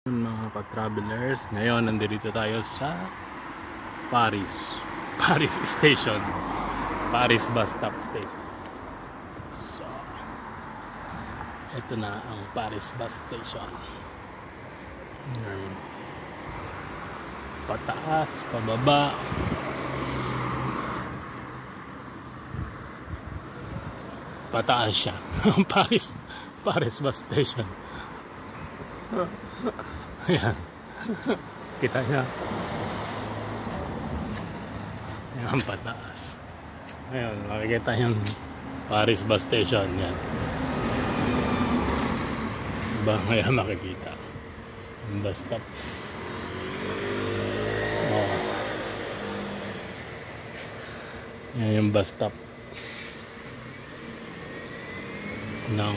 Mga ka-travelers, ngayon nandito tayo sa Paris Station, Paris bus stop station. So ito na ang Paris bus station. Pataas, pababa, pataas siya. Paris bus station. Ayan. Kita niya. Ayan, pataas. Ayan, makikita yung Paris bus station. Yan. Diba? Ngayon makikita. Yung bus stop. Oh. Yan yung bus stop ng